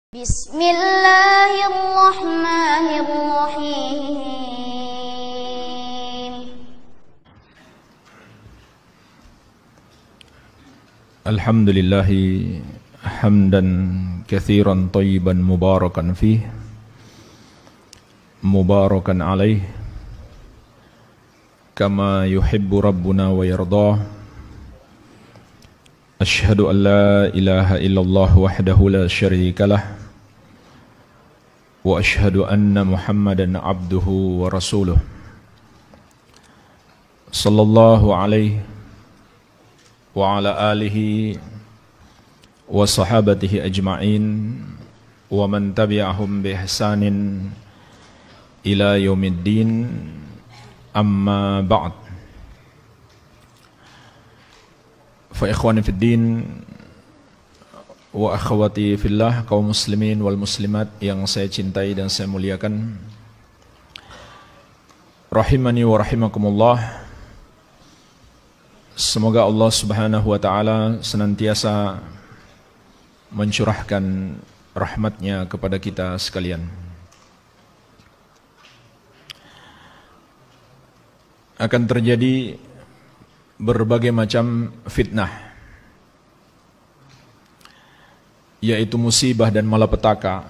Bismillahirrahmanirrahim. Alhamdulillahi hamdan katsiran thayyiban mubarakan fih, mubarakan alaih, kama yuhibbu rabbuna wa yardah. Ashhadu an la ilaha illallah wahdahu la syarikalah, wa ashhadu anna Muhammadan abduhu wa rasuluh. Sallallahu alaihi wa ala alihi wa sahabatihi ajma'in wa man tabi'ahum bi ihsanin ila yaumiddin, amma ba'd. Fa ikhwani fid din wa akhwati fillah, kaum muslimin wal muslimat yang saya cintai dan saya muliakan, rahimani wa rahimakumullah. Semoga Allah Subhanahu wa ta'ala senantiasa mencurahkan rahmatnya kepada kita sekalian. Akan terjadi berbagai macam fitnah, yaitu musibah dan malapetaka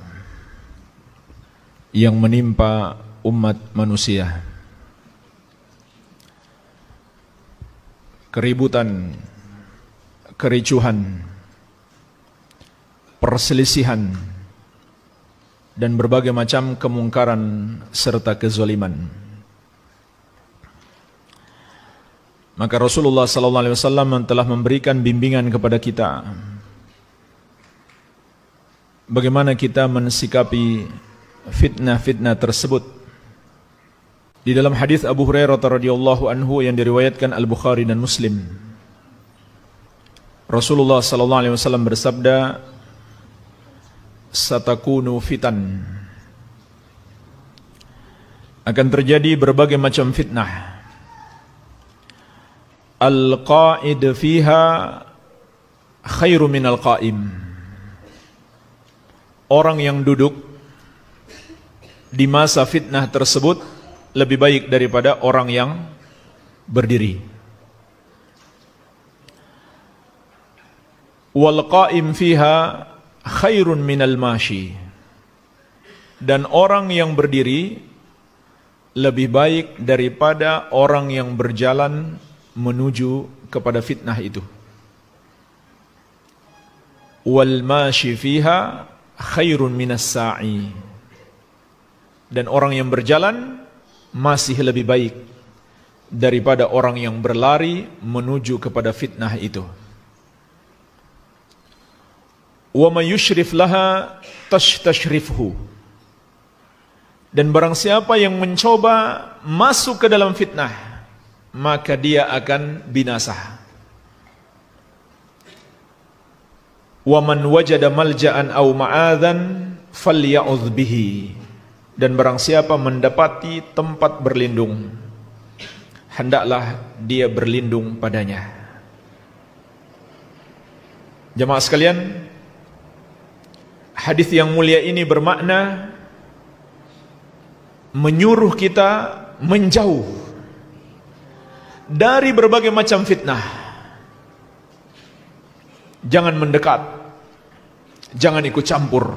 yang menimpa umat manusia. Keributan, kericuhan, perselisihan, dan berbagai macam kemungkaran serta kezaliman. Maka Rasulullah SAW telah memberikan bimbingan kepada kita bagaimana kita mensikapi fitnah-fitnah tersebut. Di dalam hadis Abu Hurairah radhiyallahu anhu yang diriwayatkan Al-Bukhari dan Muslim, Rasulullah SAW bersabda, "Satakunu fitan." Akan terjadi berbagai macam fitnah. Al-qa'id fiha khairu minal qa'im. Orang yang duduk di masa fitnah tersebut lebih baik daripada orang yang berdiri. Wal qa'im fiha khairun minal mashi. Dan orang yang berdiri lebih baik daripada orang yang berjalan menuju kepada fitnah itu. Wal mashi fiha khairun minas sa'i. Dan orang yang berjalan masih lebih baik daripada orang yang berlari menuju kepada fitnah itu. Wa may yushrif laha tashrifhu. Dan barang siapa yang mencoba masuk ke dalam fitnah, maka dia akan binasa. Wa man wajada malja'an aw ma'adhan falya'udz bihi. Dan barang siapa mendapati tempat berlindung, hendaklah dia berlindung padanya. Jemaah sekalian, hadis yang mulia ini bermakna menyuruh kita menjauh dari berbagai macam fitnah. Jangan mendekat, jangan ikut campur,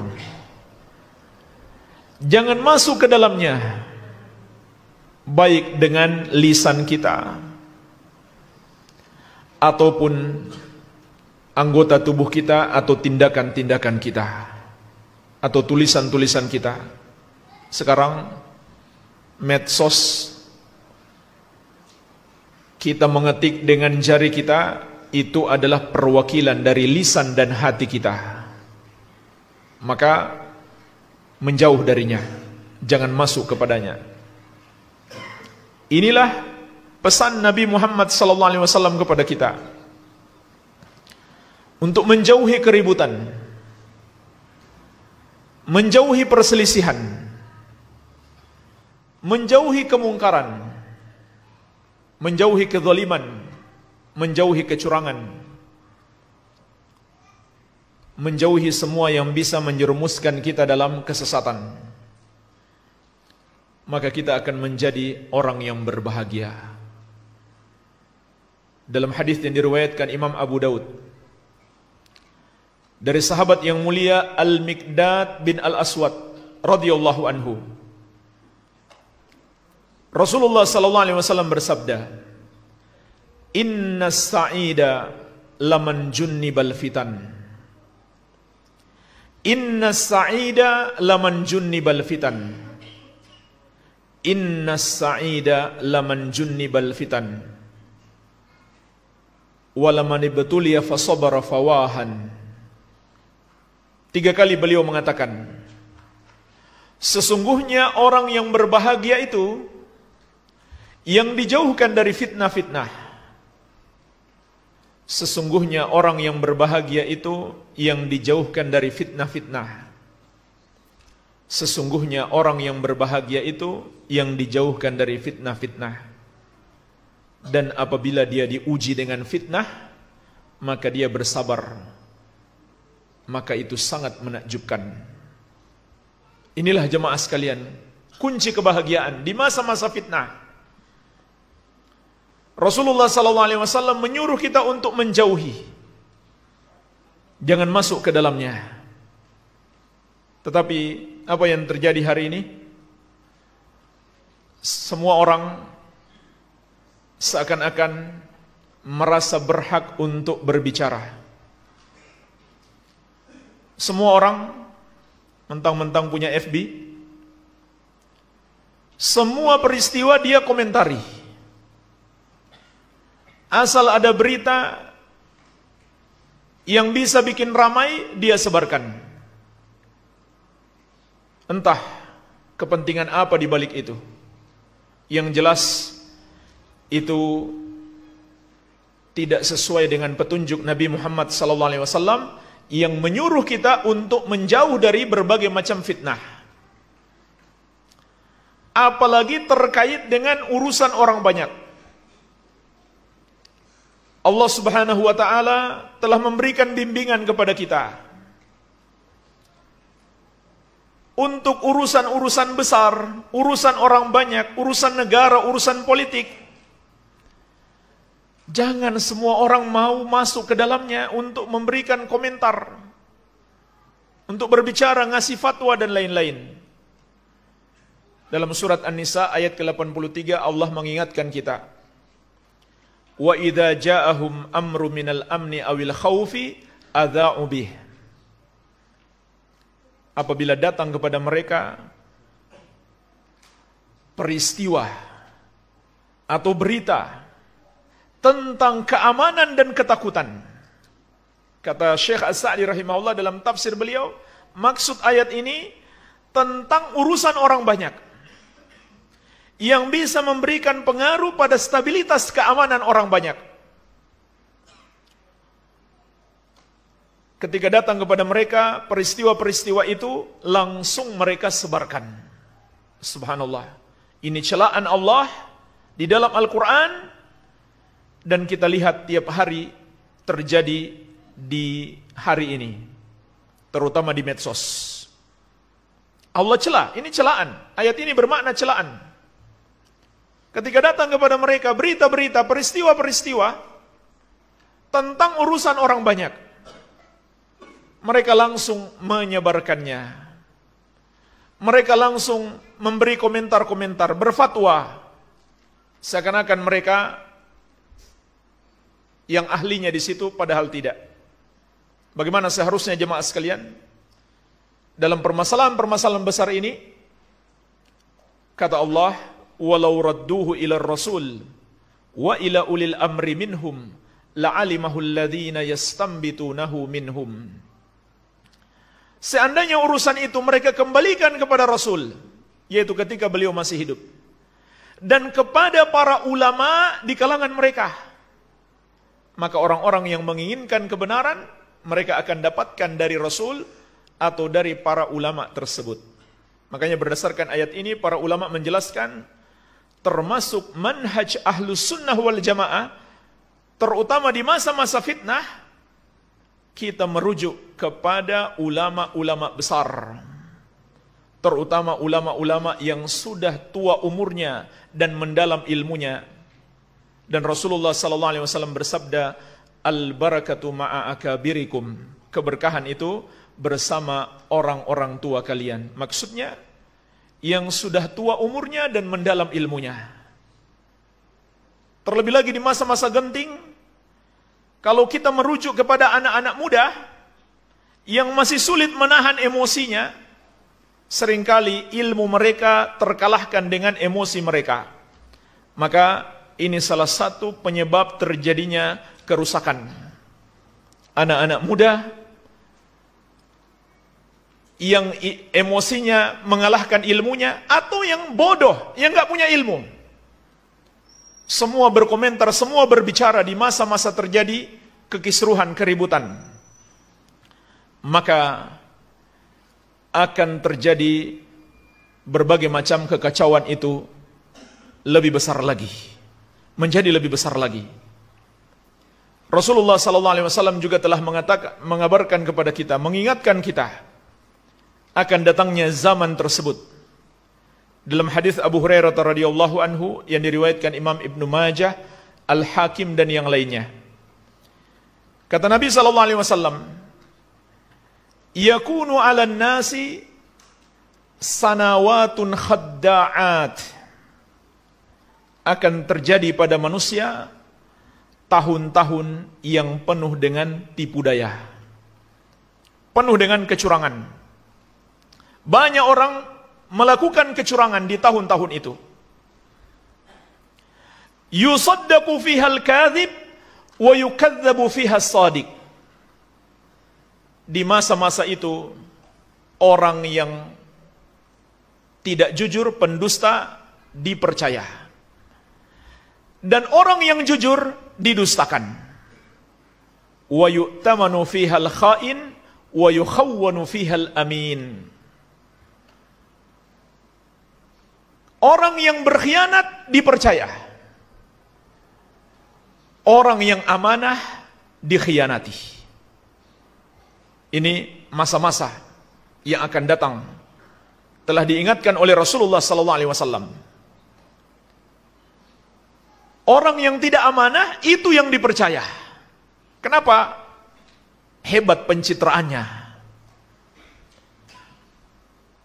jangan masuk ke dalamnya, baik dengan lisan kita ataupun anggota tubuh kita, atau tindakan-tindakan kita, atau tulisan-tulisan kita. Sekarang medsos, kita mengetik dengan jari kita, itu adalah perwakilan dari lisan dan hati kita. Maka menjauh darinya, jangan masuk kepadanya. Inilah pesan Nabi Muhammad SAW kepada kita, untuk menjauhi keributan, menjauhi perselisihan, menjauhi kemungkaran, menjauhi kezaliman, menjauhi kecurangan, menjauhi semua yang bisa menjerumuskan kita dalam kesesatan, maka kita akan menjadi orang yang berbahagia. Dalam hadis yang diriwayatkan Imam Abu Daud dari sahabat yang mulia Al-Miqdad bin Al-Aswad radhiyallahu anhu, Rasulullah sallallahu alaihi wasallam bersabda, "Innas sa'ida laman junnibal fitan." Innas sa'ida laman junnibal fitan. Innas sa'ida laman junnibal fitan. Walaman ibtuliya fasabara fawahan. 3 kali beliau mengatakan, sesungguhnya orang yang berbahagia itu yang dijauhkan dari fitnah-fitnah. Sesungguhnya orang yang berbahagia itu yang dijauhkan dari fitnah-fitnah. Sesungguhnya orang yang berbahagia itu yang dijauhkan dari fitnah-fitnah. Dan apabila dia diuji dengan fitnah, maka dia bersabar. Maka itu sangat menakjubkan. Inilah jemaah sekalian, kunci kebahagiaan di masa-masa fitnah. Rasulullah SAW menyuruh kita untuk menjauhi, jangan masuk ke dalamnya. Tetapi apa yang terjadi hari ini? Semua orang seakan-akan merasa berhak untuk berbicara. Semua orang mentang-mentang punya FB, semua peristiwa dia komentari. Asal ada berita yang bisa bikin ramai, dia sebarkan. Entah kepentingan apa di balik itu. Yang jelas itu tidak sesuai dengan petunjuk Nabi Muhammad SAW yang menyuruh kita untuk menjauh dari berbagai macam fitnah. Apalagi terkait dengan urusan orang banyak. Allah Subhanahu wa ta'ala telah memberikan bimbingan kepada kita untuk urusan-urusan besar, urusan orang banyak, urusan negara, urusan politik. Jangan semua orang mau masuk ke dalamnya untuk memberikan komentar, untuk berbicara, ngasih fatwa dan lain-lain. Dalam surat An-Nisa ayat ke-83 Allah mengingatkan kita, wa idza ja'ahum amru minal amni awil khaufi adza'u bih. Apabila datang kepada mereka peristiwa atau berita tentang keamanan dan ketakutan, kata Syekh As-Sa'di rahimahullah dalam tafsir beliau, maksud ayat ini tentang urusan orang banyak yang bisa memberikan pengaruh pada stabilitas keamanan orang banyak. Ketika datang kepada mereka peristiwa-peristiwa itu, langsung mereka sebarkan. Subhanallah. Ini celaan Allah di dalam Al-Quran, dan kita lihat tiap hari terjadi di hari ini, terutama di medsos. Allah celah, ini celaan. Ayat ini bermakna celaan. Ketika datang kepada mereka berita-berita, peristiwa-peristiwa tentang urusan orang banyak, mereka langsung menyebarkannya. Mereka langsung memberi komentar-komentar, berfatwa, seakan-akan mereka yang ahlinya di situ, padahal tidak. Bagaimana seharusnya jemaah sekalian? Dalam permasalahan-permasalahan besar ini, kata Allah, walau radduhu ila rasul wa ila ulil amri minhum la'alimahu alladhina yastambitunahu minhum. Seandainya urusan itu mereka kembalikan kepada Rasul, yaitu ketika beliau masih hidup, dan kepada para ulama di kalangan mereka, maka orang-orang yang menginginkan kebenaran, mereka akan dapatkan dari Rasul atau dari para ulama tersebut. Makanya berdasarkan ayat ini, para ulama menjelaskan, termasuk manhaj ahlus sunnah wal jamaah, terutama di masa-masa fitnah, kita merujuk kepada ulama-ulama besar, terutama ulama-ulama yang sudah tua umurnya dan mendalam ilmunya. Dan Rasulullah SAW bersabda, al-barakatu ma'a akabirikum, keberkahan itu bersama orang-orang tua kalian. Maksudnya yang sudah tua umurnya dan mendalam ilmunya. Terlebih lagi di masa-masa genting, kalau kita merujuk kepada anak-anak muda yang masih sulit menahan emosinya, seringkali ilmu mereka terkalahkan dengan emosi mereka. Maka ini salah satu penyebab terjadinya kerusakan. Anak-anak muda yang emosinya mengalahkan ilmunya, atau yang bodoh, yang nggak punya ilmu. Semua berkomentar, semua berbicara di masa-masa terjadi kekisruhan, keributan. Maka akan terjadi berbagai macam kekacauan itu lebih besar lagi, menjadi lebih besar lagi. Rasulullah SAW juga telah mengabarkan kepada kita, mengingatkan kita akan datangnya zaman tersebut. Dalam hadis Abu Hurairah radhiyallahu anhu yang diriwayatkan Imam Ibnu Majah, Al-Hakim dan yang lainnya. Kata Nabi SAW, yakunu 'alan nasi sanawatun khadda'at. Akan terjadi pada manusia tahun-tahun yang penuh dengan tipu daya, penuh dengan kecurangan. Banyak orang melakukan kecurangan di tahun-tahun itu. Yusaddaqu fiha al-kadhib wa yukadzabu fiha as-sadiq. Di masa-masa itu orang yang tidak jujur, pendusta, dipercaya. Dan orang yang jujur didustakan. Wa yu'tamanu fiha al-kha'in wa yukhawwanu fiha al-amin. Orang yang berkhianat dipercaya. Orang yang amanah dikhianati. Ini masa-masa yang akan datang. Telah diingatkan oleh Rasulullah SAW. Orang yang tidak amanah itu yang dipercaya. Kenapa? Hebat pencitraannya.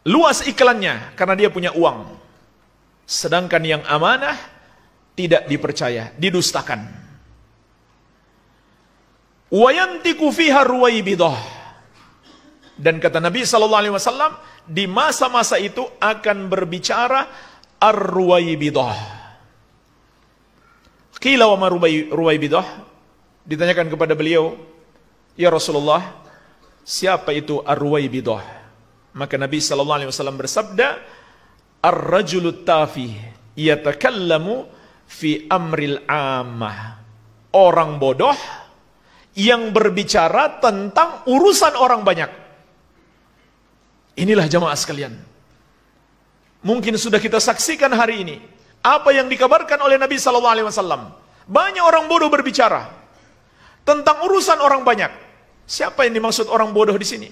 Luas iklannya karena dia punya uang. Sedangkan yang amanah tidak dipercaya, didustakan. Wayantiku fiha ruwaibidah. Dan kata Nabi SAW, di masa-masa itu akan berbicara ar-ruwaibidah. Qila wa ma ruwaibidah? Ditanyakan kepada beliau, ya Rasulullah, siapa itu ar-ruwaibidah? Maka Nabi SAW bersabda, ar-rajulu tafih yatakallamu fi amril ammah. Orang bodoh yang berbicara tentang urusan orang banyak. Inilah jamaah sekalian. Mungkin sudah kita saksikan hari ini apa yang dikabarkan oleh Nabi SAW. Banyak orang bodoh berbicara tentang urusan orang banyak. Siapa yang dimaksud orang bodoh di sini?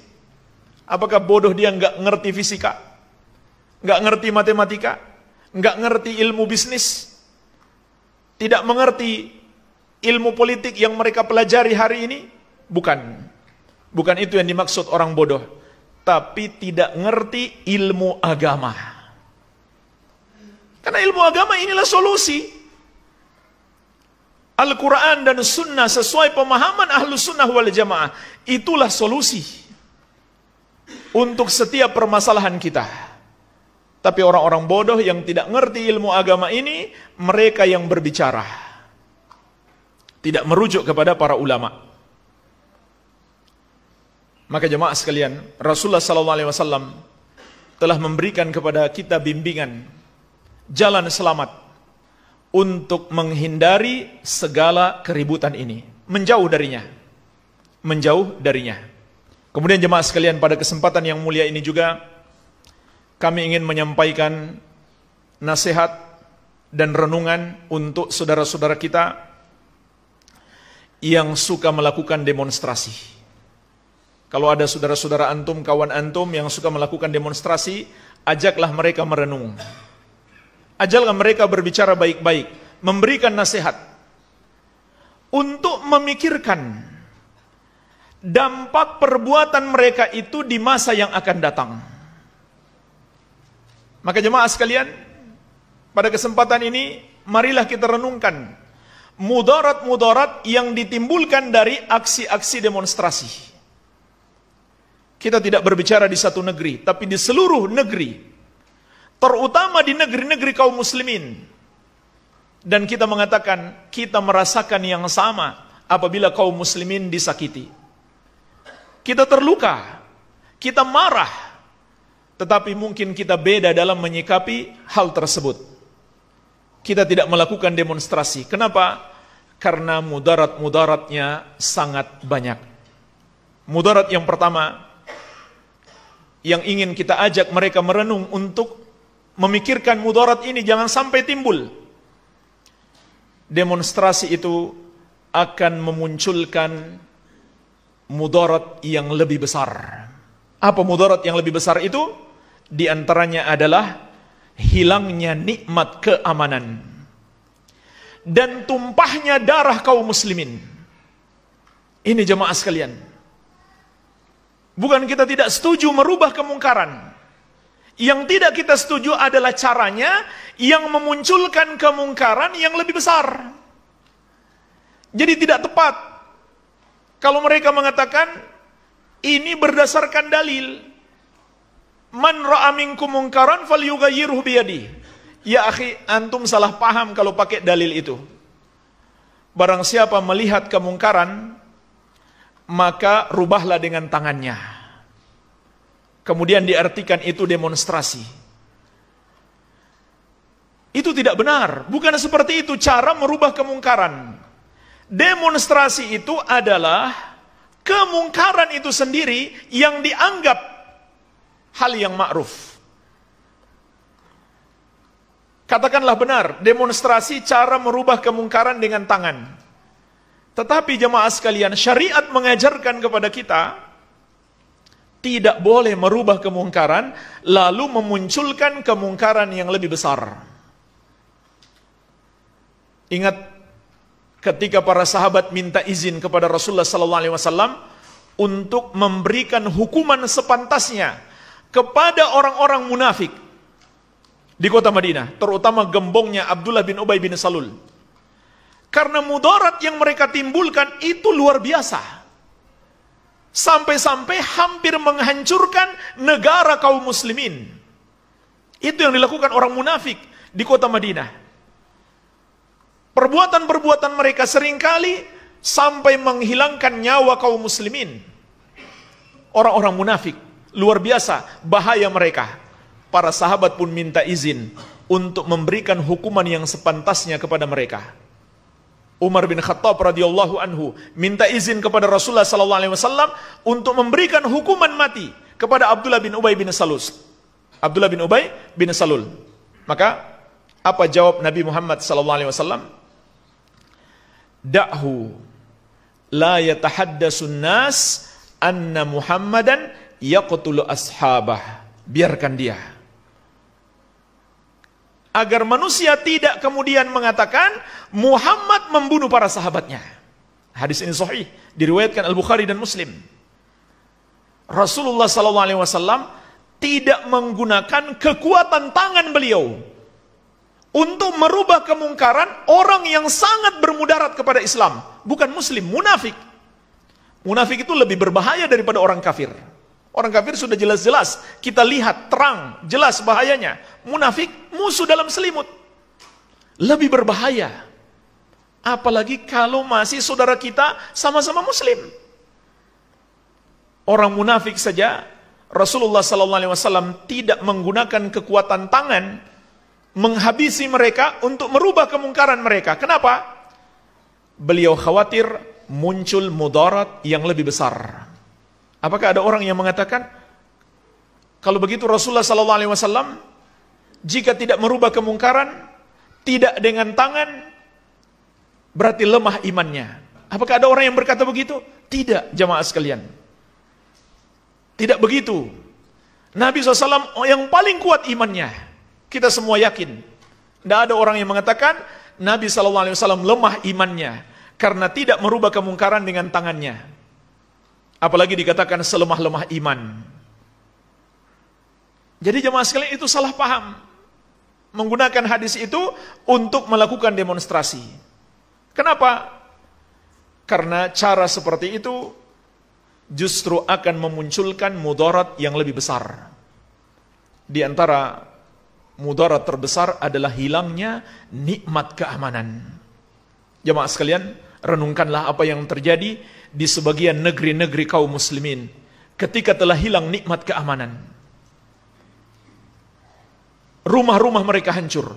Apakah bodoh dia nggak ngerti fisika? Nggak ngerti matematika, nggak ngerti ilmu bisnis, tidak mengerti ilmu politik yang mereka pelajari hari ini? Bukan itu yang dimaksud orang bodoh, tapi tidak ngerti ilmu agama. Karena ilmu agama inilah solusi. Al-Quran dan Sunnah sesuai pemahaman Ahlus Sunnah wal Jamaah, itulah solusi untuk setiap permasalahan kita. Tapi orang-orang bodoh yang tidak ngerti ilmu agama ini, mereka yang berbicara, tidak merujuk kepada para ulama. Maka jemaah sekalian, Rasulullah SAW telah memberikan kepada kita bimbingan, jalan selamat untuk menghindari segala keributan ini, menjauh darinya. Kemudian jemaah sekalian, pada kesempatan yang mulia ini juga kami ingin menyampaikan nasihat dan renungan untuk saudara-saudara kita yang suka melakukan demonstrasi. Kalau ada saudara-saudara antum, kawan antum yang suka melakukan demonstrasi, ajaklah mereka merenung. Ajaklah mereka berbicara baik-baik, memberikan nasihat untuk memikirkan dampak perbuatan mereka itu di masa yang akan datang. Maka jemaah sekalian, pada kesempatan ini marilah kita renungkan mudarat-mudarat yang ditimbulkan dari aksi-aksi demonstrasi. Kita tidak berbicara di satu negeri, tapi di seluruh negeri, terutama di negeri-negeri kaum muslimin. Dan kita mengatakan, kita merasakan yang sama apabila kaum muslimin disakiti. Kita terluka, kita marah, tetapi mungkin kita beda dalam menyikapi hal tersebut. Kita tidak melakukan demonstrasi. Kenapa? Karena mudarat-mudaratnya sangat banyak. Mudarat yang pertama, yang ingin kita ajak mereka merenung untuk memikirkan mudarat ini jangan sampai timbul. Demonstrasi itu akan memunculkan mudarat yang lebih besar. Apa mudarat yang lebih besar itu? Di antaranya adalah hilangnya nikmat keamanan dan tumpahnya darah kaum muslimin. Ini jemaah sekalian. Bukan kita tidak setuju merubah kemungkaran. Yang tidak kita setuju adalah caranya yang memunculkan kemungkaran yang lebih besar. Jadi tidak tepat kalau mereka mengatakan ini berdasarkan dalil. Man ra'a minkum mungkaran falyughayyirhu biyadihi. Ya akhi, antum salah paham kalau pakai dalil itu. Barang siapa melihat kemungkaran, maka rubahlah dengan tangannya. Kemudian diartikan itu demonstrasi. Itu tidak benar. Bukan seperti itu cara merubah kemungkaran. Demonstrasi itu adalah kemungkaran itu sendiri yang dianggap hal yang ma'ruf. Katakanlah benar, demonstrasi cara merubah kemungkaran dengan tangan. Tetapi jemaah sekalian, syariat mengajarkan kepada kita tidak boleh merubah kemungkaran lalu memunculkan kemungkaran yang lebih besar. Ingat ketika para sahabat minta izin kepada Rasulullah SAW untuk memberikan hukuman sepantasnya kepada orang-orang munafik di kota Madinah, terutama gembongnya Abdullah bin Ubay bin Salul. Karena mudarat yang mereka timbulkan itu luar biasa. Sampai-sampai hampir menghancurkan negara kaum muslimin. Itu yang dilakukan orang munafik di kota Madinah. Perbuatan-perbuatan mereka seringkali sampai menghilangkan nyawa kaum muslimin. Orang-orang munafik, luar biasa bahaya mereka. Para sahabat pun minta izin untuk memberikan hukuman yang sepantasnya kepada mereka. Umar bin Khattab radhiyallahu anhu minta izin kepada Rasulullah sallallahu alaihi wasallam untuk memberikan hukuman mati kepada Abdullah bin Ubay bin Salul. Abdullah bin Ubay bin Salul. Maka apa jawab Nabi Muhammad sallallahu alaihi wasallam? Da'hu la yatahaddasun nas anna Muhammadan yaqtulu ashabah. Biarkan dia. Agar manusia tidak kemudian mengatakan Muhammad membunuh para sahabatnya. Hadis ini sahih, diriwayatkan Al-Bukhari dan Muslim. Rasulullah SAW tidak menggunakan kekuatan tangan beliau untuk merubah kemungkaran orang yang sangat bermudarat kepada Islam. Bukan muslim, munafik. Munafik itu lebih berbahaya daripada orang kafir. Orang kafir sudah jelas-jelas kita lihat terang, jelas bahayanya. Munafik musuh dalam selimut. Lebih berbahaya. Apalagi kalau masih saudara kita sama-sama muslim. Orang munafik saja Rasulullah SAW tidak menggunakan kekuatan tangan menghabisi mereka untuk merubah kemungkaran mereka. Kenapa? Beliau khawatir muncul mudarat yang lebih besar. Apakah ada orang yang mengatakan kalau begitu Rasulullah SAW jika tidak merubah kemungkaran, tidak dengan tangan, berarti lemah imannya? Apakah ada orang yang berkata begitu? Tidak, jamaah sekalian. Tidak begitu. Nabi SAW yang paling kuat imannya. Kita semua yakin. Tidak ada orang yang mengatakan Nabi SAW lemah imannya karena tidak merubah kemungkaran dengan tangannya. Apalagi dikatakan selemah-lemah iman. Jadi jemaah sekalian, itu salah paham. Menggunakan hadis itu untuk melakukan demonstrasi. Kenapa? Karena cara seperti itu justru akan memunculkan mudarat yang lebih besar. Di antara mudarat terbesar adalah hilangnya nikmat keamanan. Jemaah sekalian, renungkanlah apa yang terjadi di sebagian negeri-negeri kaum muslimin ketika telah hilang nikmat keamanan. Rumah-rumah mereka hancur,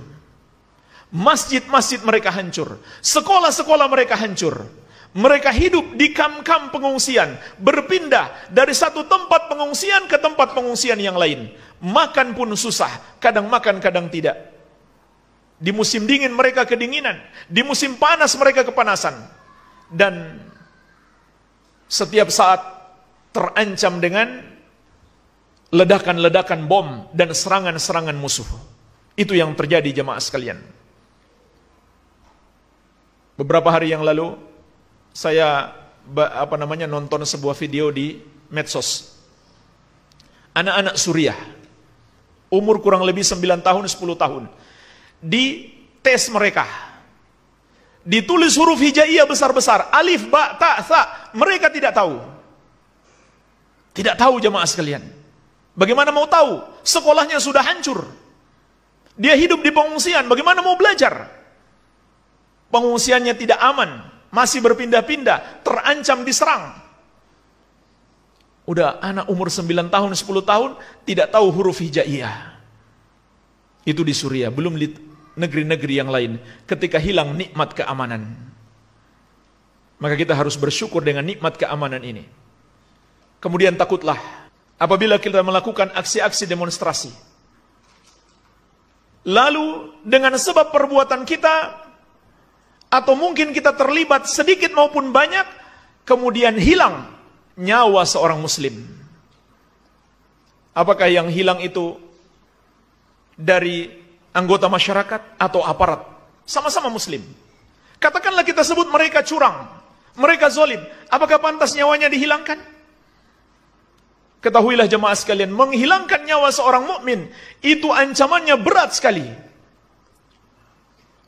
masjid-masjid mereka hancur, sekolah-sekolah mereka hancur. Mereka hidup di kamp-kamp pengungsian, berpindah dari satu tempat pengungsian ke tempat pengungsian yang lain. Makan pun susah, kadang makan, kadang tidak. Di musim dingin mereka kedinginan, di musim panas mereka kepanasan. Dan setiap saat terancam dengan ledakan-ledakan bom dan serangan-serangan musuh. Itu yang terjadi jemaah sekalian. Beberapa hari yang lalu saya nonton sebuah video di medsos. Anak-anak Suriah umur kurang lebih 9 tahun, 10 tahun. Di tes mereka ditulis huruf hijaiyah besar-besar, alif, ba, ta, tha. Mereka tidak tahu. Tidak tahu jemaah sekalian. Bagaimana mau tahu? Sekolahnya sudah hancur. Dia hidup di pengungsian, bagaimana mau belajar? Pengungsiannya tidak aman, masih berpindah-pindah, terancam diserang. Udah anak umur 9 tahun, 10 tahun, tidak tahu huruf hijaiyah. Itu di Suriah, belum di negeri-negeri yang lain, ketika hilang nikmat keamanan. Maka kita harus bersyukur dengan nikmat keamanan ini. Kemudian takutlah apabila kita melakukan aksi-aksi demonstrasi. Lalu dengan sebab perbuatan kita, atau mungkin kita terlibat sedikit maupun banyak, kemudian hilang nyawa seorang muslim. Apakah yang hilang itu dari anggota masyarakat atau aparat? Sama-sama muslim. Katakanlah kita sebut mereka curang, mereka zalim. Apakah pantas nyawanya dihilangkan? Ketahuilah jemaah sekalian, menghilangkan nyawa seorang mukmin itu ancamannya berat sekali.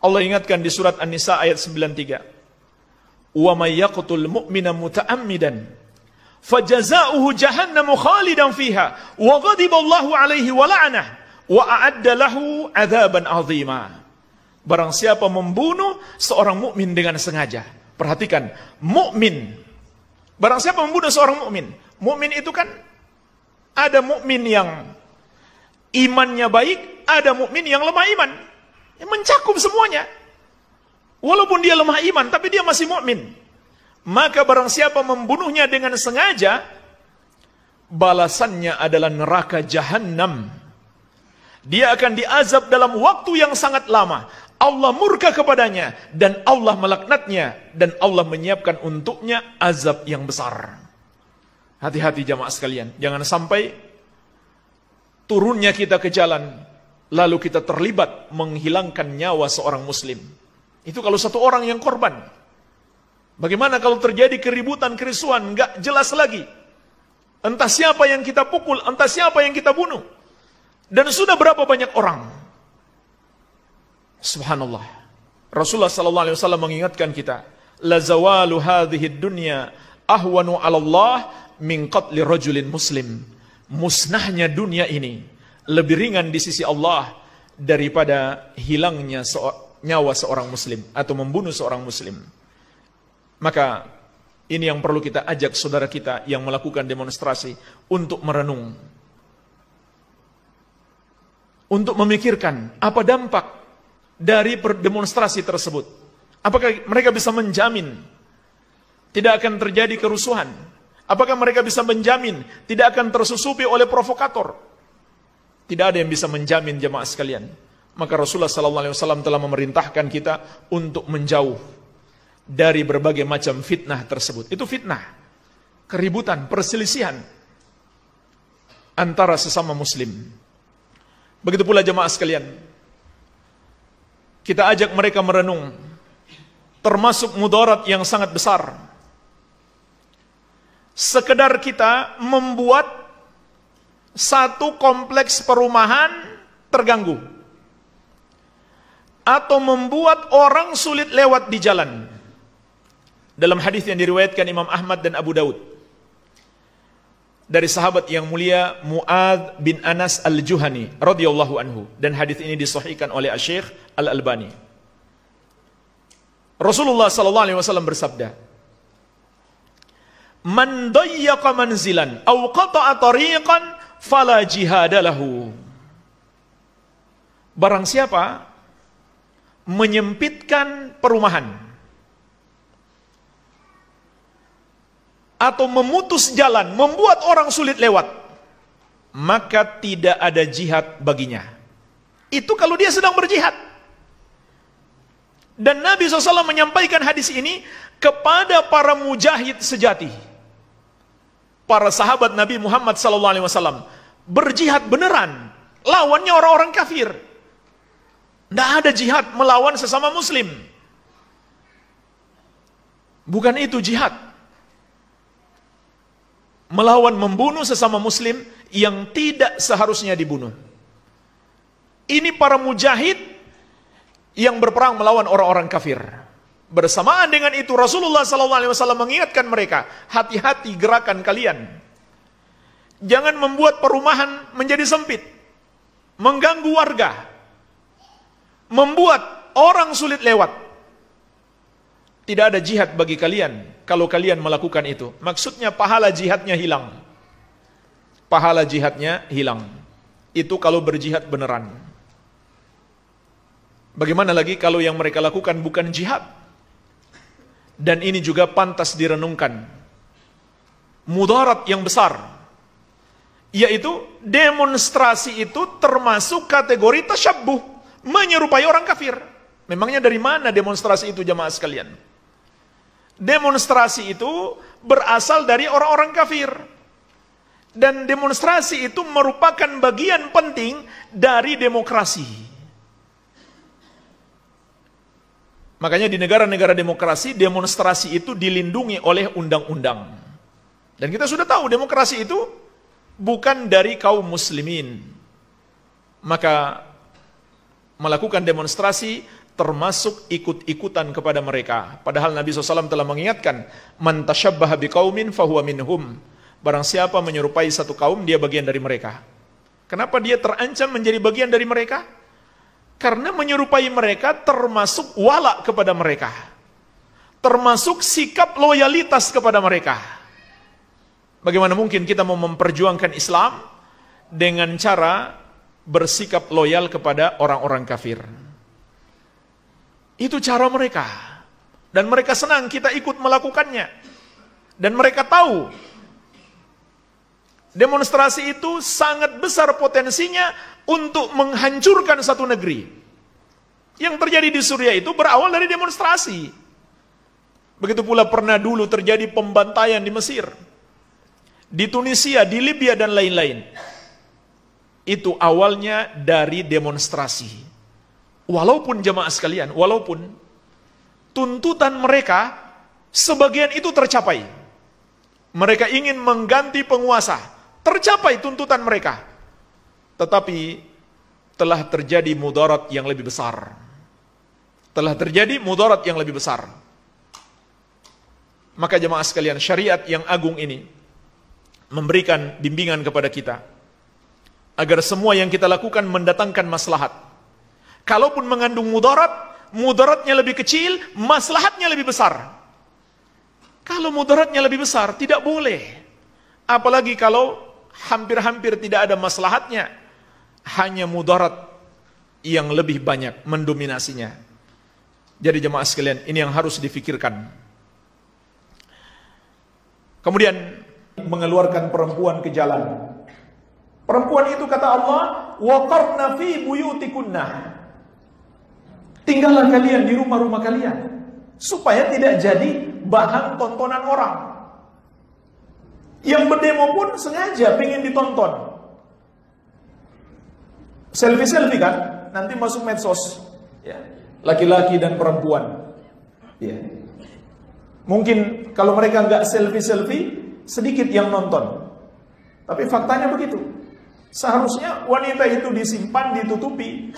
Allah ingatkan di surat An-Nisa ayat 93. Wa may yaqtul mu'mina muta'ammidan fajaza'uhu jahannamu khalidan fiha wa ghadiballahu alaihi wa la'anah wa a'adda lahu 'adzaban 'azima. Barang siapa membunuh seorang mukmin dengan sengaja. Perhatikan, mukmin. Barang siapa membunuh seorang mukmin. Mukmin itu kan ada mukmin yang imannya baik, ada mukmin yang lemah iman. Mencakup semuanya. Walaupun dia lemah iman, tapi dia masih mukmin. Maka barang siapa membunuhnya dengan sengaja, balasannya adalah neraka jahanam. Dia akan diazab dalam waktu yang sangat lama. Allah murka kepadanya dan Allah melaknatnya dan Allah menyiapkan untuknya azab yang besar. Hati-hati jamaah sekalian, jangan sampai turunnya kita ke jalan lalu kita terlibat menghilangkan nyawa seorang muslim. Itu kalau satu orang yang korban. Bagaimana kalau terjadi keributan, kerusuhan, enggak jelas lagi. Entah siapa yang kita pukul, entah siapa yang kita bunuh. Dan sudah berapa banyak orang. Subhanallah. Rasulullah sallallahu alaihi wasallam mengingatkan kita, la zawalu hadhihi dunya ahwanu 'ala Allah min qatli rajulin muslim. Musnahnya dunia ini lebih ringan di sisi Allah daripada hilangnya nyawa seorang muslim atau membunuh seorang muslim. Maka ini yang perlu kita ajak saudara kita yang melakukan demonstrasi untuk merenung, untuk memikirkan apa dampak dari demonstrasi tersebut. Apakah mereka bisa menjamin tidak akan terjadi kerusuhan? Apakah mereka bisa menjamin tidak akan tersusupi oleh provokator? Tidak ada yang bisa menjamin jemaah sekalian. Maka Rasulullah SAW telah memerintahkan kita untuk menjauh dari berbagai macam fitnah tersebut. Itu fitnah, keributan, perselisihan. antara sesama muslim. Begitu pula jemaah sekalian, kita ajak mereka merenung, termasuk mudarat yang sangat besar. Sekedar kita membuat satu kompleks perumahan terganggu, atau membuat orang sulit lewat di jalan. Dalam hadis yang diriwayatkan Imam Ahmad dan Abu Daud dari sahabat yang mulia Mu'adz bin Anas al-Juhani radhiyallahu anhu, dan hadis ini disahihkan oleh Asy-Syaikh Al-Albani. Rasulullah sallallahu alaihi wasallam bersabda, "Man dayyaqa manzilan aw qata'a tariqan fala jihada lahu." Barang siapa menyempitkan perumahan atau memutus jalan, membuat orang sulit lewat, maka tidak ada jihad baginya. Itu kalau dia sedang berjihad. Dan Nabi SAW menyampaikan hadis ini kepada para mujahid sejati, para sahabat Nabi Muhammad SAW, berjihad beneran, lawannya orang-orang kafir. Tidak ada jihad melawan sesama muslim. Bukan itu jihad. Melawan, membunuh sesama muslim yang tidak seharusnya dibunuh. Ini para mujahid yang berperang melawan orang-orang kafir. Bersamaan dengan itu Rasulullah SAW mengingatkan mereka, hati-hati gerakan kalian. Jangan membuat perumahan menjadi sempit, mengganggu warga, membuat orang sulit lewat. Tidak ada jihad bagi kalian kalau kalian melakukan itu. Maksudnya pahala jihadnya hilang. Pahala jihadnya hilang. Itu kalau berjihad beneran. Bagaimana lagi kalau yang mereka lakukan bukan jihad? Dan ini juga pantas direnungkan. Mudarat yang besar, yaitu demonstrasi itu termasuk kategori tasyabbuh, menyerupai orang kafir. Memangnya dari mana demonstrasi itu jamaah sekalian? Demonstrasi itu berasal dari orang-orang kafir. Dan demonstrasi itu merupakan bagian penting dari demokrasi. Makanya di negara-negara demokrasi, demonstrasi itu dilindungi oleh undang-undang. Dan kita sudah tahu demokrasi itu bukan dari kaum muslimin. Maka melakukan demonstrasi termasuk ikut-ikutan kepada mereka. Padahal Nabi SAW telah mengingatkan, man tasyabbaha biqaumin fahuwa minhum. Barang siapa menyerupai satu kaum, dia bagian dari mereka. Kenapa dia terancam menjadi bagian dari mereka? Karena menyerupai mereka termasuk wala kepada mereka, termasuk sikap loyalitas kepada mereka. Bagaimana mungkin kita mau memperjuangkan Islam dengan cara bersikap loyal kepada orang-orang kafir? Itu cara mereka. Dan mereka senang kita ikut melakukannya. Dan mereka tahu demonstrasi itu sangat besar potensinya untuk menghancurkan satu negeri. Yang terjadi di Suriah itu berawal dari demonstrasi. Begitu pula pernah dulu terjadi pembantaian di Mesir, di Tunisia, di Libya, dan lain-lain. Itu awalnya dari demonstrasi. Walaupun jemaah sekalian, walaupun tuntutan mereka sebagian itu tercapai. Mereka ingin mengganti penguasa, tercapai tuntutan mereka. Tetapi telah terjadi mudarat yang lebih besar. Telah terjadi mudarat yang lebih besar. Maka jemaah sekalian, syariat yang agung ini memberikan bimbingan kepada kita agar semua yang kita lakukan mendatangkan maslahat. Kalaupun mengandung mudarat, mudaratnya lebih kecil, maslahatnya lebih besar. Kalau mudaratnya lebih besar, tidak boleh. Apalagi kalau hampir-hampir tidak ada maslahatnya, hanya mudarat yang lebih banyak mendominasinya. Jadi jemaah sekalian, ini yang harus difikirkan. Kemudian mengeluarkan perempuan ke jalan. Perempuan itu kata Allah, waqarna fi buyutikunna. Tinggallah kalian di rumah-rumah kalian, supaya tidak jadi bahan tontonan orang. Yang berdemo pun sengaja ingin ditonton. Selfie-selfie kan, nanti masuk medsos. Ya. Laki-laki dan perempuan. Ya. Mungkin kalau mereka nggak selfie-selfie, sedikit yang nonton. Tapi faktanya begitu. Seharusnya wanita itu disimpan, ditutupi.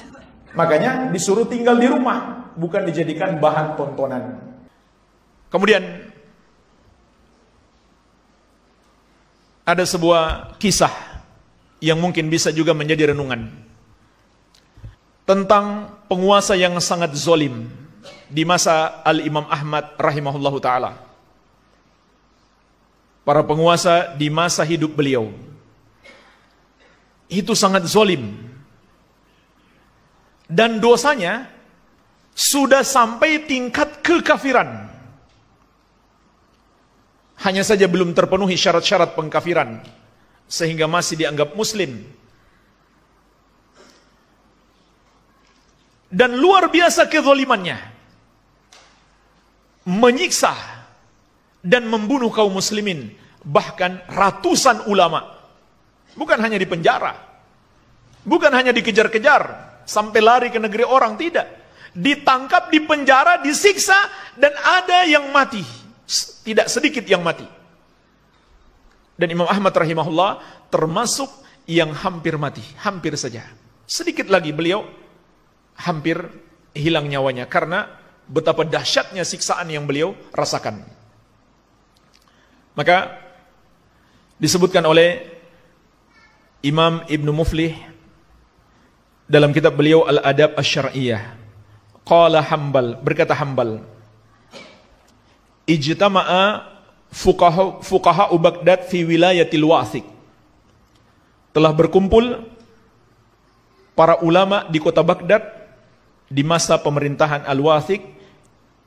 Makanya disuruh tinggal di rumah, bukan dijadikan bahan tontonan. Kemudian ada sebuah kisah yang mungkin bisa juga menjadi renungan tentang penguasa yang sangat zalim di masa Al-Imam Ahmad rahimahullahu ta'ala. Para penguasa di masa hidup beliau itu sangat zalim. Dan dosanya sudah sampai tingkat kekafiran. Hanya saja belum terpenuhi syarat-syarat pengkafiran, sehingga masih dianggap muslim. Dan luar biasa kezalimannya, menyiksa dan membunuh kaum muslimin, bahkan ratusan ulama. Bukan hanya di penjara, bukan hanya dikejar-kejar sampai lari ke negeri orang, tidak. Ditangkap, di penjara, disiksa, dan ada yang mati. Tidak sedikit yang mati. Dan Imam Ahmad rahimahullah termasuk yang hampir mati, hampir saja. Sedikit lagi beliau hampir hilang nyawanya karena betapa dahsyatnya siksaan yang beliau rasakan. Maka disebutkan oleh Imam Ibnu Muflih dalam kitab beliau Al-Adab Asy-Syar'iyyah, qala Hambal, berkata Hambal, ijtama'a fuqaha Baghdad fi wilayatil Wathiq. Telah berkumpul para ulama di kota Baghdad di masa pemerintahan Al-Wathiq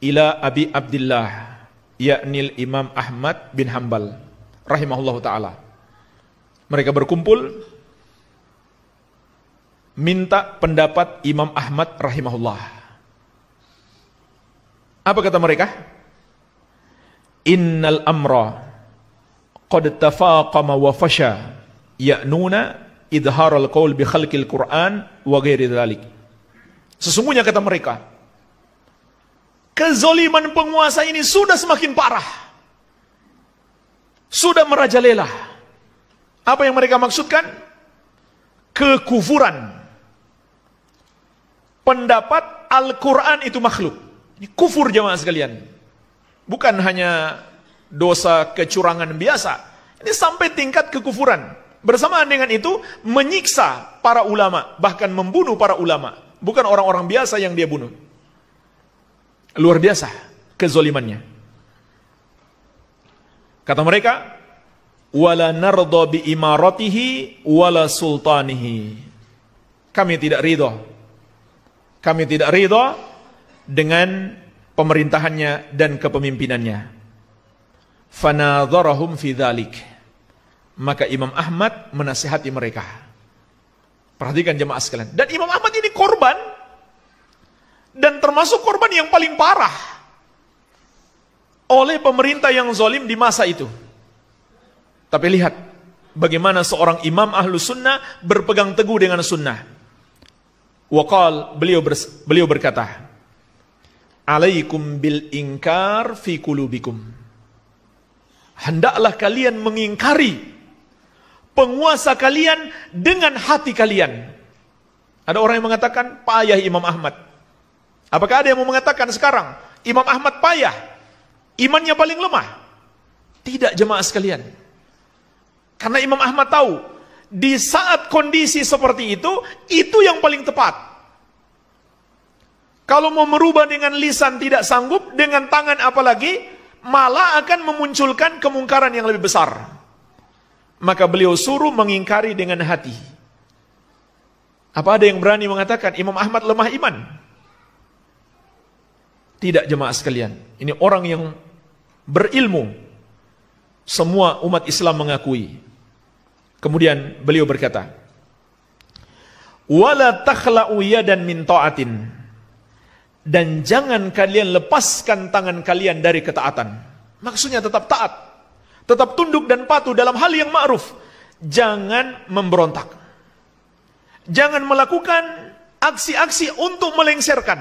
ila Abi Abdullah, yakni Imam Ahmad bin Hambal rahimahullahu taala. Mereka berkumpul minta pendapat Imam Ahmad rahimahullah. Apa kata mereka? Innal amra qad tafaqama wa fasha ya'nuna idharal qaul bi khalqil Qur'an wa ghairi dzalik. Sesungguhnya kata mereka, kezaliman penguasa ini sudah semakin parah, sudah merajalela. Apa yang mereka maksudkan? Kekufuran. Pendapat Al-Quran itu makhluk. Ini kufur jamaah sekalian. Bukan hanya dosa kecurangan biasa. Ini sampai tingkat kekufuran. Bersamaan dengan itu menyiksa para ulama, bahkan membunuh para ulama. Bukan orang-orang biasa yang dia bunuh. Luar biasa kezalimannya. Kata mereka, wala narda bi imaratihi wala sultanihi. Kami tidak ridha. Kami tidak ridha dengan pemerintahannya dan kepemimpinannya. Fanadharahum fi dzalik. Maka Imam Ahmad menasihati mereka. Perhatikan jemaah sekalian. Dan Imam Ahmad ini korban, dan termasuk korban yang paling parah oleh pemerintah yang zalim di masa itu. Tapi lihat bagaimana seorang imam ahlu sunnah berpegang teguh dengan sunnah. Waqal, beliau berkata, alaikum bil inkar fi qulubikum. Hendaklah kalian mengingkari penguasa kalian dengan hati kalian. Ada orang yang mengatakan payah Imam Ahmad. Apakah ada yang mau mengatakan sekarang Imam Ahmad payah, imannya paling lemah? Tidak jemaah sekalian. Karena Imam Ahmad tahu, di saat kondisi seperti itu yang paling tepat. Kalau mau merubah dengan lisan tidak sanggup, dengan tangan apalagi, malah akan memunculkan kemungkaran yang lebih besar. Maka beliau suruh mengingkari dengan hati. Apa ada yang berani mengatakan Imam Ahmad lemah iman? Tidak jemaah sekalian. Ini orang yang berilmu. Semua umat Islam mengakui. Kemudian beliau berkata, wala takhla'u yadan min ta'atin. Dan jangan kalian lepaskan tangan kalian dari ketaatan. Maksudnya tetap taat, tetap tunduk dan patuh dalam hal yang ma'ruf. Jangan memberontak. Jangan melakukan aksi-aksi untuk melengsarkan.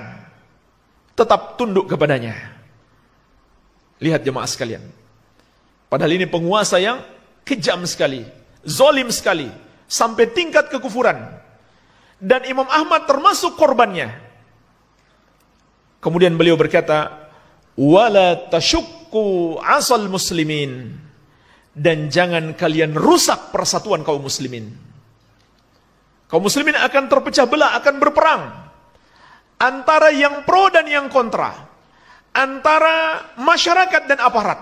Tetap tunduk kepadanya. Lihat jemaah sekalian. Padahal ini penguasa yang kejam sekali, zalim sekali, sampai tingkat kekufuran. Dan Imam Ahmad termasuk korbannya. Kemudian beliau berkata, wala tashukku asal muslimin, dan jangan kalian rusak persatuan kaum muslimin. Kaum muslimin akan terpecah belah, akan berperang antara yang pro dan yang kontra, antara masyarakat dan aparat.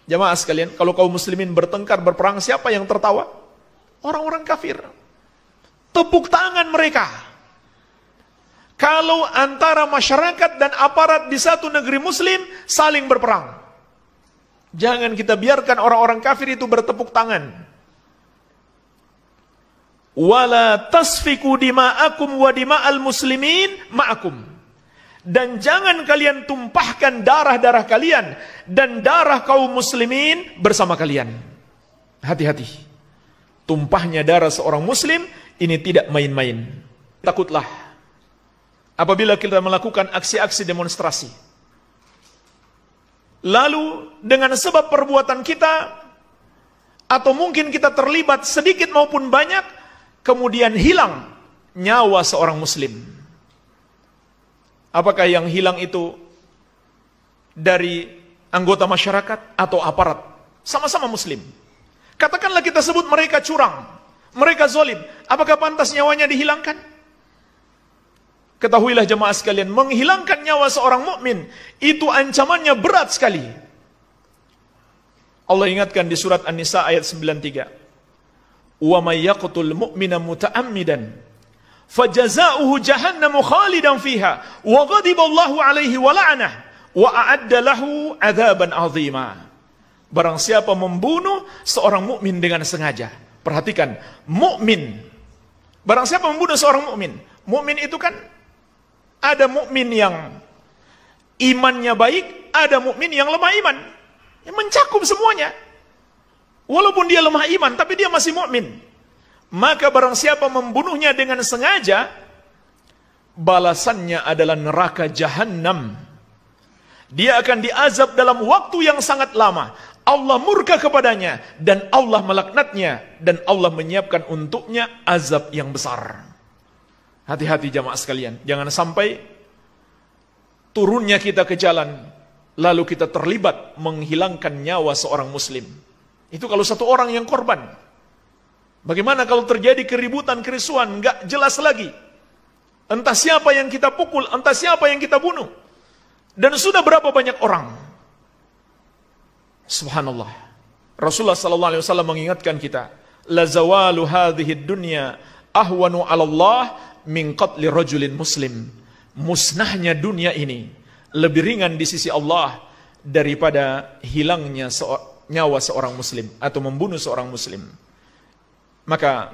Jamaah sekalian, kalau kaum muslimin bertengkar, berperang, siapa yang tertawa? Orang-orang kafir. Tepuk tangan mereka. Kalau antara masyarakat dan aparat di satu negeri muslim saling berperang, jangan kita biarkan orang-orang kafir itu bertepuk tangan. Wala tasfiku dima'akum wa dima'al muslimin ma'akum. Dan jangan kalian tumpahkan darah-darah kalian dan darah kaum muslimin bersama kalian. Hati-hati. Tumpahnya darah seorang muslim ini tidak main-main. Takutlah apabila kita melakukan aksi-aksi demonstrasi, lalu dengan sebab perbuatan kita, atau mungkin kita terlibat sedikit maupun banyak, kemudian hilang nyawa seorang muslim. Apakah yang hilang itu dari anggota masyarakat atau aparat? Sama-sama muslim. Katakanlah kita sebut mereka curang, mereka zalim. Apakah pantas nyawanya dihilangkan? Ketahuilah jemaah sekalian, menghilangkan nyawa seorang mukmin itu ancamannya berat sekali. Allah ingatkan di surat An-Nisa ayat 93. Wa may yaqtul mu'mina muta'ammidan fajaza'uhu jahannamu khalidan fiha wa ghadiballahu alaihi wa la'anah wa a'adda lahu 'adzaban 'azima. Barang siapa membunuh seorang mukmin dengan sengaja. Perhatikan, mukmin. Barang siapa membunuh seorang mukmin. Mukmin itu kan ada mukmin yang imannya baik, ada mukmin yang lemah iman. Yang mencakup semuanya. Walaupun dia lemah iman, tapi dia masih mukmin. Maka barang siapa membunuhnya dengan sengaja, balasannya adalah neraka jahanam. Dia akan diazab dalam waktu yang sangat lama. Allah murka kepadanya dan Allah melaknatnya dan Allah menyiapkan untuknya azab yang besar. Hati-hati jamaah sekalian, jangan sampai turunnya kita ke jalan lalu kita terlibat menghilangkan nyawa seorang muslim. Itu kalau satu orang yang korban. Bagaimana kalau terjadi keributan, kerusuhan, enggak jelas lagi. Entah siapa yang kita pukul, entah siapa yang kita bunuh. Dan sudah berapa banyak orang. Subhanallah. Rasulullah sallallahu alaihi wasallam mengingatkan kita, la zawalu hadhihi dunya ahwanu 'ala Allah min qatli rajulin muslim. Musnahnya dunia ini lebih ringan di sisi Allah daripada hilangnya nyawa seorang muslim atau membunuh seorang muslim. Maka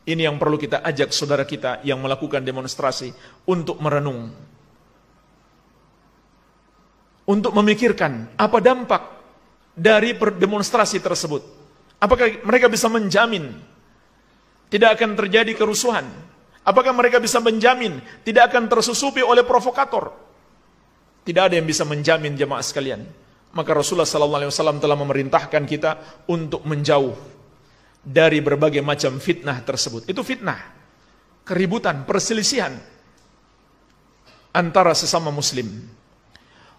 ini yang perlu kita ajak saudara kita yang melakukan demonstrasi untuk merenung, untuk memikirkan apa dampak dari demonstrasi tersebut. Apakah mereka bisa menjamin tidak akan terjadi kerusuhan? Apakah mereka bisa menjamin tidak akan tersusupi oleh provokator? Tidak ada yang bisa menjamin jemaah sekalian. Maka Rasulullah SAW telah memerintahkan kita untuk menjauh dari berbagai macam fitnah tersebut. Itu fitnah, keributan, perselisihan antara sesama muslim.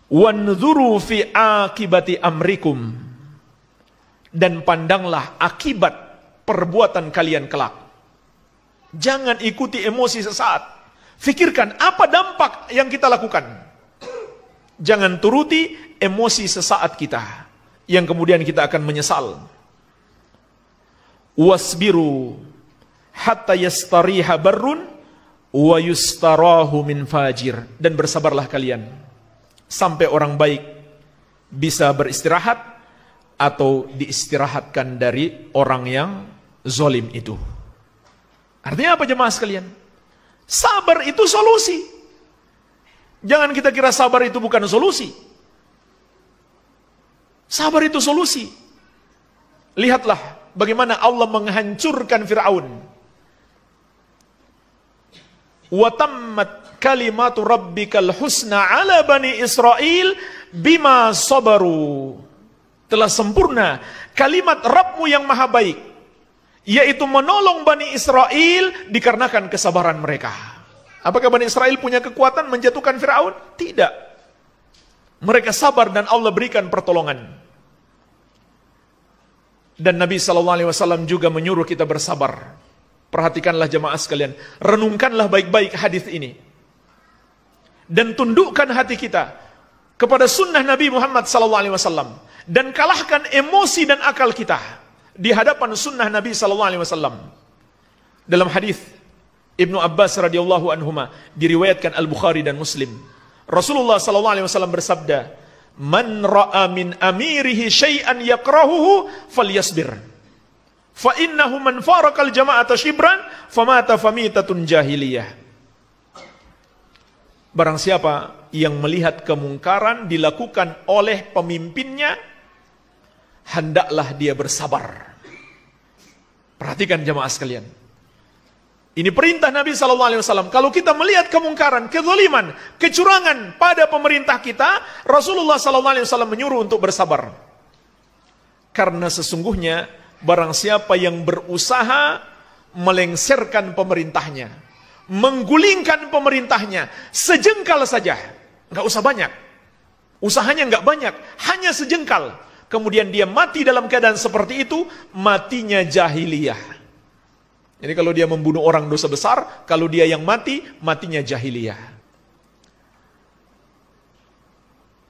Wanzuru fi akibati amrikum, dan pandanglah akibat perbuatan kalian kelak. Jangan ikuti emosi sesaat. Fikirkan apa dampak yang kita lakukan. Jangan turuti emosi sesaat kita yang kemudian kita akan menyesal. Wasbiru hatta yastariha barrun wa yustarahu min fajir, dan bersabarlah kalian sampai orang baik bisa beristirahat atau diistirahatkan dari orang yang zalim itu. Artinya apa jemaah sekalian? Sabar itu solusi. Jangan kita kira sabar itu bukan solusi. Sabar itu solusi. Lihatlah bagaimana Allah menghancurkan Fir'aun wa tammat kalimatu rabbikal husna ala bani Israel bima sabaru. Telah sempurna kalimat Rabbmu yang maha baik, yaitu menolong Bani Israel dikarenakan kesabaran mereka. Apakah Bani Israel punya kekuatan menjatuhkan Fir'aun? Tidak. Mereka sabar dan Allah berikan pertolongan. Dan Nabi SAW juga menyuruh kita bersabar. Perhatikanlah jemaah sekalian, renungkanlah baik-baik hadis ini. Dan tundukkan hati kita kepada sunnah Nabi Muhammad SAW. Dan kalahkan emosi dan akal kita di hadapan sunnah Nabi SAW. Dalam hadis Ibnu Abbas radhiyallahu anhuma diriwayatkan Al-Bukhari dan Muslim, Rasulullah SAW bersabda, "Man ra'a min amirihi syai'an yakrahuhu falyasbir. Fa innahu man farakal jama'ata shibran famata famitatun jahiliyah." Barang siapa yang melihat kemungkaran dilakukan oleh pemimpinnya, hendaklah dia bersabar. Perhatikan jemaah sekalian. Ini perintah Nabi SAW. Kalau kita melihat kemungkaran, kezaliman, kecurangan pada pemerintah kita, Rasulullah SAW menyuruh untuk bersabar. Karena sesungguhnya barang siapa yang berusaha melengsarkan pemerintahnya, menggulingkan pemerintahnya sejengkal saja, nggak usah banyak, usahanya nggak banyak, hanya sejengkal, kemudian dia mati dalam keadaan seperti itu, matinya jahiliyah. Jadi kalau dia membunuh orang dosa besar, kalau dia yang mati, matinya jahiliyah.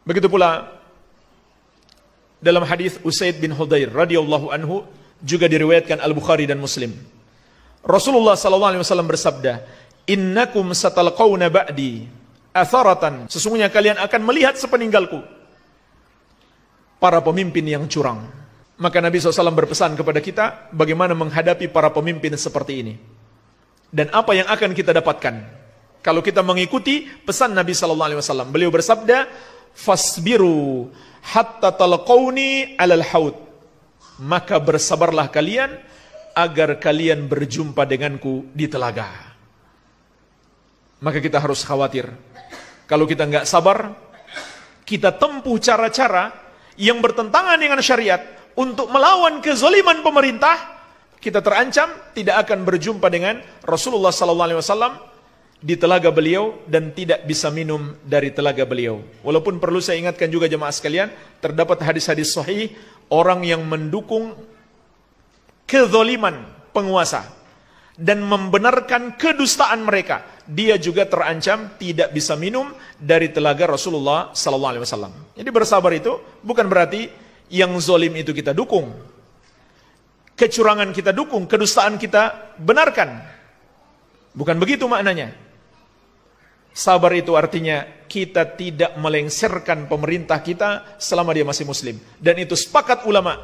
Begitu pula dalam hadis Usaid bin Hudayr radhiyallahu anhu, juga diriwayatkan Al-Bukhari dan Muslim. Rasulullah SAW bersabda, "Innakum satalqawna ba'di atharatan." Sesungguhnya kalian akan melihat sepeninggalku para pemimpin yang curang. Maka Nabi SAW berpesan kepada kita bagaimana menghadapi para pemimpin seperti ini. Dan apa yang akan kita dapatkan kalau kita mengikuti pesan Nabi SAW. Beliau bersabda, "Fasbiru hatta talqawni alal haud." Maka bersabarlah kalian agar kalian berjumpa denganku di telaga. Maka kita harus khawatir. Kalau kita nggak sabar, kita tempuh cara-cara yang bertentangan dengan syariat untuk melawan kezaliman pemerintah, kita terancam tidak akan berjumpa dengan Rasulullah SAW di telaga beliau dan tidak bisa minum dari telaga beliau. Walaupun perlu saya ingatkan juga jemaah sekalian, terdapat hadis-hadis sahih orang yang mendukung kezaliman penguasa dan membenarkan kedustaan mereka, dia juga terancam tidak bisa minum dari telaga Rasulullah SAW. Jadi bersabar itu bukan berarti yang zalim itu kita dukung, kecurangan kita dukung, kedustaan kita benarkan. Bukan begitu maknanya. Sabar itu artinya kita tidak melengsarkan pemerintah kita selama dia masih muslim. Dan itu sepakat ulama,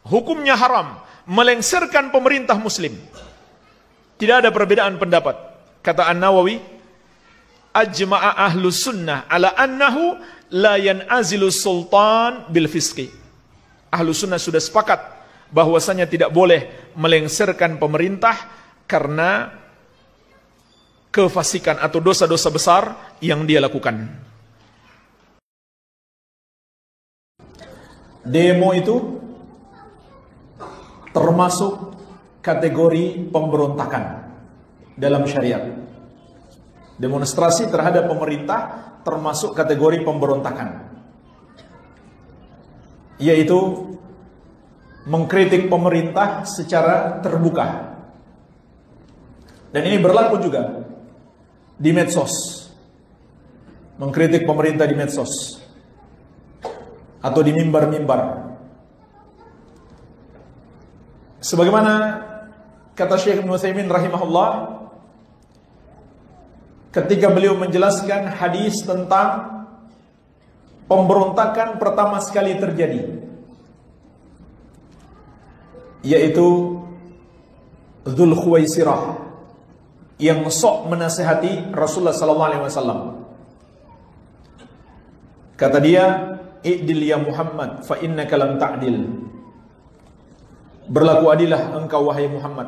hukumnya haram melengsarkan pemerintah muslim. Tidak ada perbedaan pendapat. Kata An-Nawawi, ajma'a ahlus sunnah ala annahu la yan'azilu sultan bil fisqi. Ahlus sunnah sudah sepakat bahwasanya tidak boleh melengsarkan pemerintah karena kefasikan atau dosa-dosa besar yang dia lakukan. Demo itu termasuk kategori pemberontakan dalam syariat. Demonstrasi terhadap pemerintah termasuk kategori pemberontakan, yaitu mengkritik pemerintah secara terbuka. Dan ini berlaku juga di medsos. Mengkritik pemerintah di medsos atau di mimbar-mimbar. Sebagaimana kata Syekh Ibnu Utsaimin rahimahullah ketika beliau menjelaskan hadis tentang pemberontakan pertama sekali terjadi, yaitu Dzul Khuwaisirah yang sok menasihati Rasulullah SAW. Kata dia, "I'dil ya Muhammad, fa innaka lam ta'dil." Berlaku adillah engkau wahai Muhammad,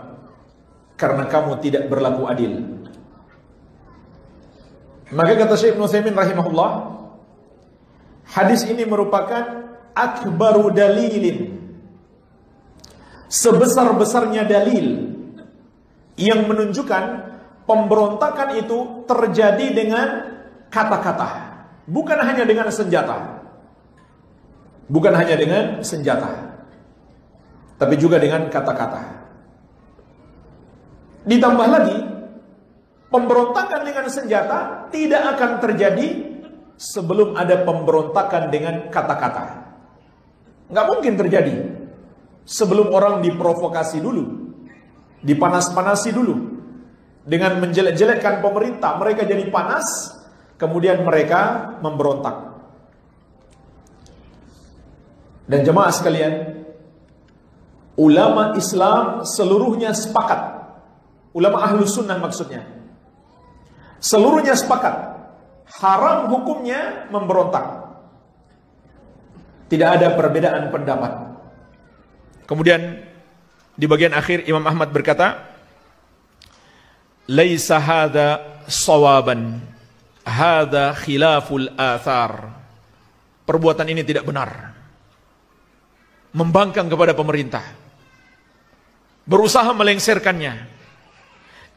karena kamu tidak berlaku adil. Maka kata Syekh Ibnu Utsaimin rahimahullah, hadis ini merupakan akbaru dalilin, sebesar-besarnya dalil yang menunjukkan pemberontakan itu terjadi dengan kata-kata, bukan hanya dengan senjata. Bukan hanya dengan senjata, tapi juga dengan kata-kata. Ditambah lagi, pemberontakan dengan senjata tidak akan terjadi sebelum ada pemberontakan dengan kata-kata. Nggak mungkin terjadi sebelum orang diprovokasi dulu, dipanas-panasi dulu, dengan menjelek-jelekkan pemerintah, mereka jadi panas, kemudian mereka memberontak. Dan jemaah sekalian, ulama Islam seluruhnya sepakat, ulama Ahlus Sunnah maksudnya, seluruhnya sepakat, haram hukumnya memberontak. Tidak ada perbedaan pendapat. Kemudian di bagian akhir Imam Ahmad berkata, laisa hadza sawaban, hadza khilaful athar. Perbuatan ini tidak benar, membangkang kepada pemerintah, berusaha melengsarkannya.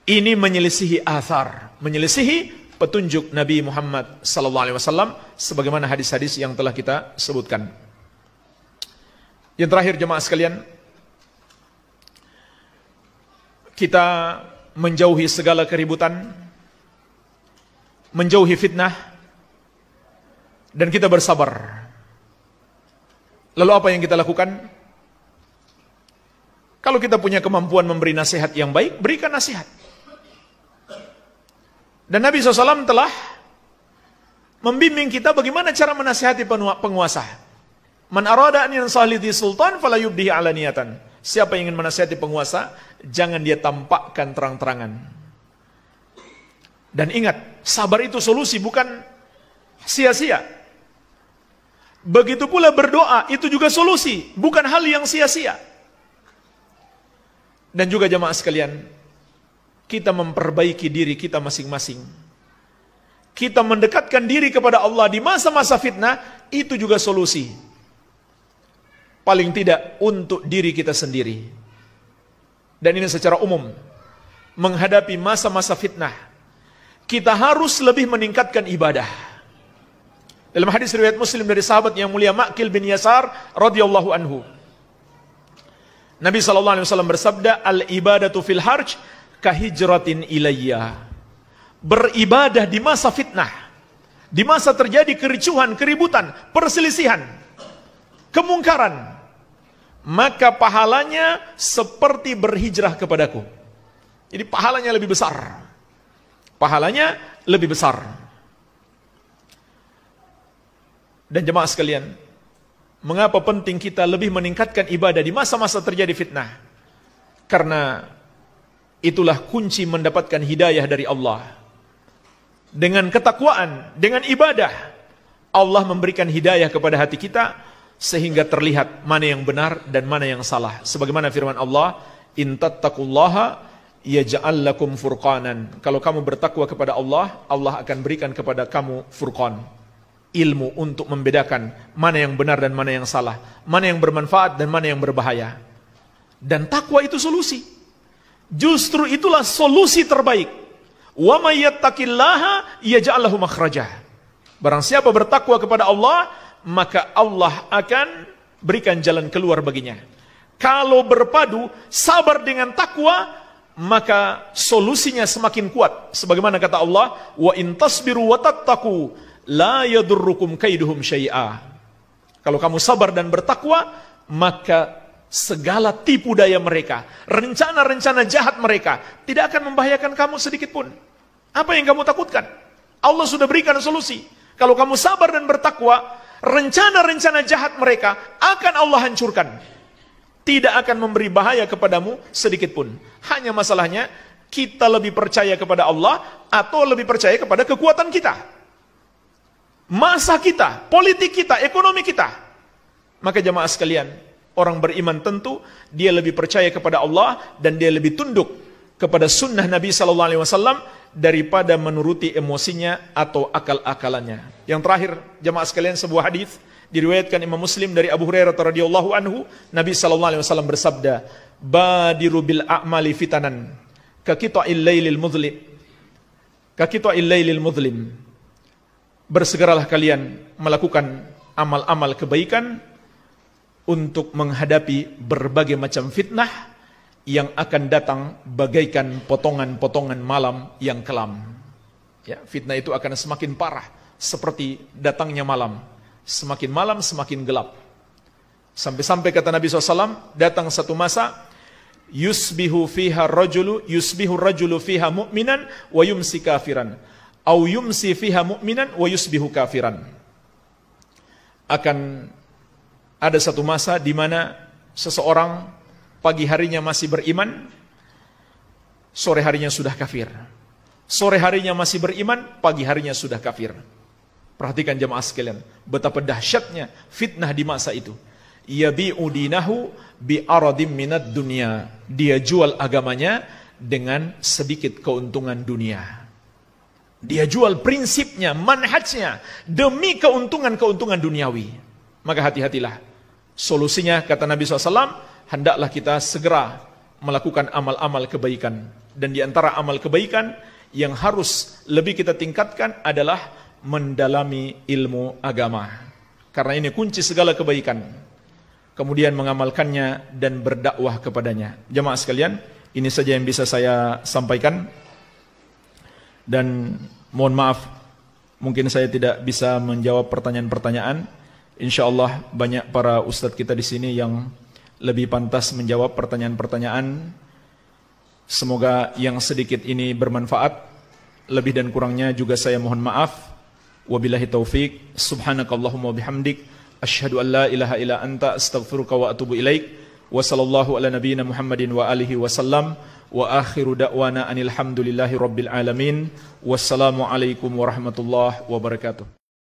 Ini menyelisihi athar, menyelisihi petunjuk Nabi Muhammad SAW, sebagaimana hadis-hadis yang telah kita sebutkan. Yang terakhir jemaah sekalian, kita menjauhi segala keributan, menjauhi fitnah, dan kita bersabar. Lalu apa yang kita lakukan? Kalau kita punya kemampuan memberi nasihat yang baik, berikan nasihat. Dan Nabi SAW telah membimbing kita bagaimana cara menasihati penguasa. Man arada an yansah li sultan fala yubdihi alaniyatan. Siapa yang ingin menasihati penguasa, jangan dia tampakkan terang-terangan. Dan ingat, sabar itu solusi, bukan sia-sia. Begitu pula berdoa, itu juga solusi, bukan hal yang sia-sia. Dan juga jemaah sekalian, kita memperbaiki diri kita masing-masing. Kita mendekatkan diri kepada Allah di masa-masa fitnah, itu juga solusi. Paling tidak untuk diri kita sendiri. Dan ini secara umum, menghadapi masa-masa fitnah, kita harus lebih meningkatkan ibadah. Dalam hadis riwayat Muslim dari sahabat yang mulia Ma'qil bin Yasar radhiyallahu anhu, Nabi SAW bersabda, al-ibadatu fil harj kahijratin ilayya. Beribadah di masa fitnah, di masa terjadi kericuhan, keributan, perselisihan, kemungkaran, maka pahalanya seperti berhijrah kepadaku. Jadi pahalanya lebih besar. Pahalanya lebih besar. Dan jemaah sekalian, mengapa penting kita lebih meningkatkan ibadah di masa-masa terjadi fitnah? Karena itulah kunci mendapatkan hidayah dari Allah. Dengan ketakwaan, dengan ibadah, Allah memberikan hidayah kepada hati kita, sehingga terlihat mana yang benar dan mana yang salah. Sebagaimana firman Allah, in tattaqullaha yaj'al lakum furqanan. Kalau kamu bertakwa kepada Allah, Allah akan berikan kepada kamu furqan, ilmu untuk membedakan mana yang benar dan mana yang salah, mana yang bermanfaat dan mana yang berbahaya. Dan takwa itu solusi. Justru itulah solusi terbaik. Wa may yattaqillaha yaj'al lahu makhraja. Barang siapa bertakwa kepada Allah, maka Allah akan berikan jalan keluar baginya. Kalau berpadu sabar dengan takwa, maka solusinya semakin kuat. Sebagaimana kata Allah, wa in tasbiru wa tattaqu la yadurrukum kaiduhum syai'a. Kalau kamu sabar dan bertakwa, maka segala tipu daya mereka, rencana-rencana jahat mereka tidak akan membahayakan kamu sedikit pun. Apa yang kamu takutkan? Allah sudah berikan solusi. Kalau kamu sabar dan bertakwa, rencana-rencana jahat mereka akan Allah hancurkan. Tidak akan memberi bahaya kepadamu sedikit pun. Hanya masalahnya, kita lebih percaya kepada Allah atau lebih percaya kepada kekuatan kita, masa kita, politik kita, ekonomi kita. Maka jemaah sekalian, orang beriman tentu dia lebih percaya kepada Allah dan dia lebih tunduk kepada sunnah Nabi SAW daripada menuruti emosinya atau akal-akalannya. Yang terakhir, jamaah sekalian, sebuah hadis diriwayatkan Imam Muslim dari Abu Hurairah radhiyallahu anhu, Nabi SAW bersabda, "Badiru bil a'mali fitanan, kaqita'il lailil mudlim." Kaqita'il lailil mudlim. Bersegeralah kalian melakukan amal-amal kebaikan untuk menghadapi berbagai macam fitnah yang akan datang bagaikan potongan-potongan malam yang kelam. Ya, fitnah itu akan semakin parah seperti datangnya malam. Semakin malam semakin gelap. Sampai-sampai kata Nabi SAW, datang satu masa, yusbihu rajulu fiha mu'minan wa yumsi kafiran, au yumsi fiha mu'minan wa yusbihu kafiran. Akan ada satu masa di mana seseorang pagi harinya masih beriman, sore harinya sudah kafir. Sore harinya masih beriman, pagi harinya sudah kafir. Perhatikan jemaah sekalian, betapa dahsyatnya fitnah di masa itu. Yabi'u dinahu bi'aradim minad dunia. Dia jual agamanya dengan sedikit keuntungan dunia. Dia jual prinsipnya, manhajnya demi keuntungan-keuntungan duniawi. Maka hati-hatilah. Solusinya, kata Nabi SAW, hendaklah kita segera melakukan amal-amal kebaikan. Dan di antara amal kebaikan yang harus lebih kita tingkatkan adalah mendalami ilmu agama. Karena ini kunci segala kebaikan. Kemudian mengamalkannya dan berdakwah kepadanya. Jemaah sekalian, ini saja yang bisa saya sampaikan. Dan mohon maaf, mungkin saya tidak bisa menjawab pertanyaan-pertanyaan. InsyaAllah banyak para ustadz kita di sini yang lebih pantas menjawab pertanyaan-pertanyaan. Semoga yang sedikit ini bermanfaat. Lebih dan kurangnya juga saya mohon maaf. Wabillahi taufik. Subhanakallahumma bihamdik. Asyhadu an la ilaha illa anta astaghfiruka wa atubu ilaik. Wa sallallahu ala nabiyyina Muhammadin wa alihi wasallam. Wa akhiru da'wana anil hamdulillahi rabbil alamin. Wassalamu alaikum warahmatullahi wabarakatuh.